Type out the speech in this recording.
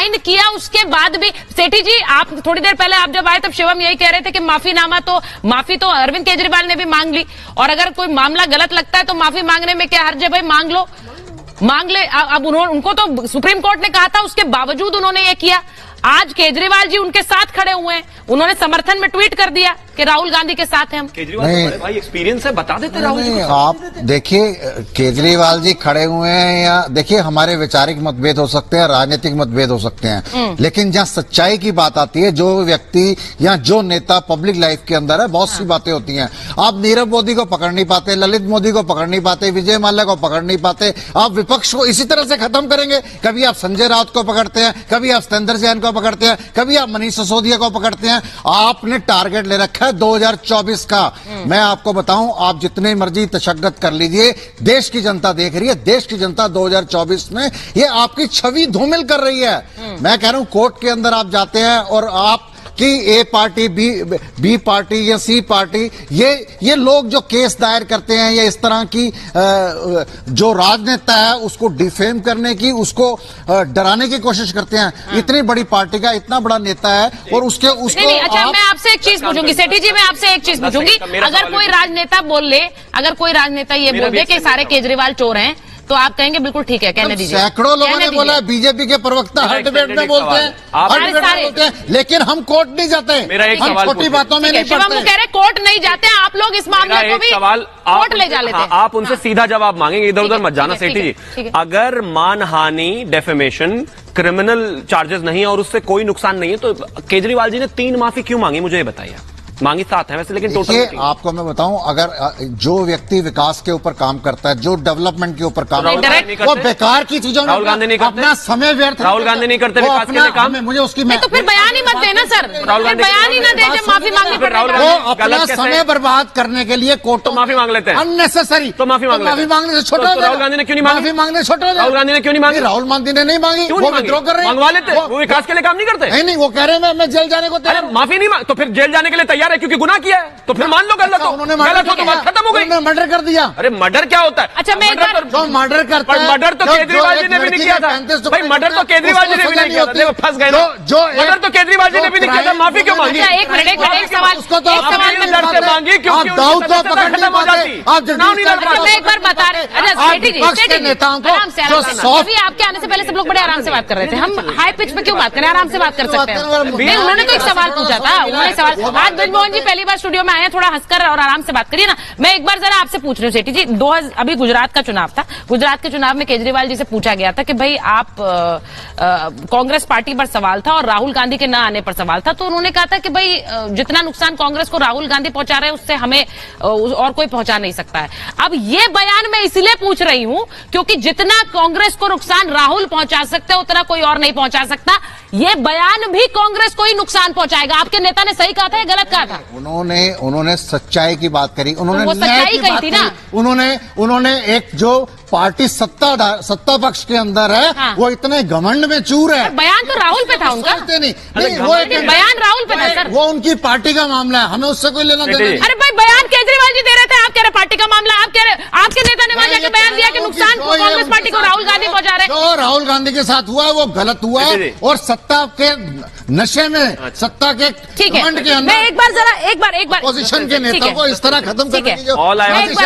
Sign किया उसके बाद भी। सेठी जी, आप थोड़ी देर पहले आप जब आए तब शिवम यही कह रहे थे कि माफी तो अरविंद केजरीवाल ने भी मांग ली, और अगर कोई मामला गलत लगता है तो माफी मांगने में क्या हर्ज है भाई, मांग लो, मांग ले। अब उनको तो सुप्रीम कोर्ट ने कहा था, उसके बावजूद उन्होंने ये किया। आज केजरीवाल जी उनके साथ खड़े हुए हैं, उन्होंने समर्थन में ट्वीट कर दिया कि राहुल गांधी के साथ हैं हम। केजरीवाल बड़े भाई एक्सपीरियंस है, बता देते राहुल जी। आप देखिए, केजरीवाल जी खड़े हुए हैं, या देखिए हमारे वैचारिक मतभेद हो सकते हैं, राजनीतिक मतभेद हो सकते हैं, लेकिन जहां सच्चाई की बात आती है, जो व्यक्ति या जो नेता पब्लिक लाइफ के अंदर है, बहुत सी बातें होती हैं। आप नीरव मोदी को पकड़ नहीं पाते, ललित मोदी को पकड़ नहीं पाते, विजय माल्या को पकड़ नहीं पाते। आप विपक्ष को इसी तरह से खत्म करेंगे। कभी आप संजय राउत को पकड़ते हैं, कभी आप सत्येंद्र जैन को पकड़ते हैं, कभी आप मनीष सिसोदिया को पकड़ते हैं। आपने टारगेट ले रखा है 2024 का। मैं आपको बताऊं, आप जितने मर्जी तशद्दुद कर लीजिए, देश की जनता देख रही है। देश की जनता 2024 में ये आपकी छवि धूमिल कर रही है। मैं कह रहा हूं, कोर्ट के अंदर आप जाते हैं और आप कि ए पार्टी, बी पार्टी या सी पार्टी, ये लोग जो केस दायर करते हैं, या इस तरह की जो राजनेता है उसको डिफेम करने की, उसको डराने की कोशिश करते हैं। इतनी बड़ी पार्टी का इतना बड़ा नेता है, और उसको नहीं, अच्छा, मैं आपसे एक चीज पूछूंगी सेठी जी, मैं आपसे एक चीज पूछूंगी। अगर कोई राजनेता बोल ले, अगर कोई राजनेता ये बोल दे कि सारे केजरीवाल चोर हैं, तो आप कहेंगे बिल्कुल ठीक है, कहने दीजिए। सैकड़ों लोगों ने बोला, बीजेपी के प्रवक्ता हर डिबेट में बोलते हैं, हर डिबेट में बोलते हैं, लेकिन हम कोर्ट नहीं जाते। हम छोटी बातों में नहीं पड़ते। कह रहे कोर्ट नहीं जाते, आप लोग इस मामले को भी कोर्ट ले जा लेते हैं। आप उनसे सीधा जवाब मांगेंगे, इधर उधर मत जाना सेठी जी। अगर मानहानि, डेफेमेशन, क्रिमिनल चार्जेस नहीं है और उससे कोई नुकसान नहीं है, तो केजरीवाल जी ने 3 माफी क्यों मांगी, मुझे ये बताइए। मांगी 7 है वैसे, लेकिन टोटल आपको मैं बताऊं, अगर जो व्यक्ति विकास के ऊपर काम करता है, जो डेवलपमेंट के ऊपर काम करता है, वो बेकार की चीजों में राहुल गांधी नहीं करते, अपना समय व्यर्थ, राहुल गांधी नहीं करते विकास के लिए काम। मुझे उसकी तो फिर बयान ही मत देना सर, राहुल गांधी बयान ही ना दे, जब माफी मांगनी पड़े। वो अपना समय बर्बाद करने के लिए कोर्ट तो माफी मांग लेते हैं, अननेसेसरी। तो माफी मांगने से छोटा हो। राहुल गांधी ने क्यों नहीं मांगी? माफी मांगने से छोटा हो। राहुल गांधी ने क्यों नहीं मांगी? राहुल गांधी ने नहीं मांगी, वो विड्रॉ कर रहे हैं। मंगवा लेते, वो विकास के लिए काम नहीं करते। नहीं, वो कह रहे हैं मैं जेल जाने को तैयार। माफी नहीं, तो फिर जेल जाने के लिए तैयार है क्योंकि गुनाह किया है, तो फिर मान लो गलत हो, उन्होंने गलत हो तो बात खत्म हो गई। उन्होंने मर्डर कर दिया। अरे मर्डर क्या होता है? अच्छा, मैं जो मर्डर करता है, मर्डर तो केजरीवाल जी ने भी नहीं किया था भाई, मर्डर तो केजरीवाल जी ने भी नहीं किया था, फंस गए। जो मर्डर तो केजरीवाल जी ने भी नहीं किया था, माफी क्यों मांगी? एक मिनट, सवाल उसको तो एक सवाल में लड़ते मांगी क्योंकि दाऊद को पकड़ नहीं पाते। आप मैं एक बार बता रहे, अच्छा सेठी जी, नेताओं को अभी आपके आने से पहले सब लोग बड़े आराम से बात कर रहे थे, हम हाई पिच पे क्यों बात करें, आराम से बात कर सकते हैं। उन्होंने तो एक सवाल पूछा था, उन्होंने सवाल, आज ब्रजमोहन जी पहली बार स्टूडियो में आए, थोड़ा हंसकर और आराम से बात करिए ना। मैं एक बार जरा आपसे पूछ रही हूँ सेठी जी, अभी गुजरात का चुनाव था, गुजरात के चुनाव में केजरीवाल जी से पूछा गया था कि भाई आप कांग्रेस पार्टी पर सवाल था और राहुल गांधी के न आने पर सवाल था, तो उन्होंने कहा था कि भाई जितना नुकसान कांग्रेस को राहुल गांधी पहुंचा रहे हैं उससे हमें और कोई पहुंचा नहीं सकता है। अब ये बयान मैं इसलिए पूछ रही हूं क्योंकि जितना कांग्रेस को नुकसान राहुल पहुंचा सकते हैं उतना कोई और नहीं पहुंचा सकता। ये बयान भी कांग्रेस को ही नुकसान पहुंचाएगा। आपके नेता ने सही कहा था या गलत कहा था? उन्होंने सच्चाई की बात करी, उन्होंने वो सच्चाई कही थी ना। उन्होंने एक जो पार्टी सत्ता पक्ष के अंदर है, हाँ। वो इतने घमंड में चूर है। बयान तो राहुल पे था उनका, नहीं, वो बयान राहुल पे था सर, वो उनकी पार्टी का मामला है, हमें उससे कोई लेना देना नहीं। अरे भाई बयान केजरीवाल जी दे रहे थे, आप कह रहे पार्टी का मामला, आप कह रहे आपके नेता ने वहां जाकर बयान दिया कि नुकसान कांग्रेस पार्टी को राहुल गांधी पहुंचा रहे। जो राहुल गांधी के साथ हुआ है वो गलत हुआ है, और सत्ता के नशे में, सत्ता के घमंड के अंदर एक बार पोजीशन के नेता को इस तरह खत्म करने की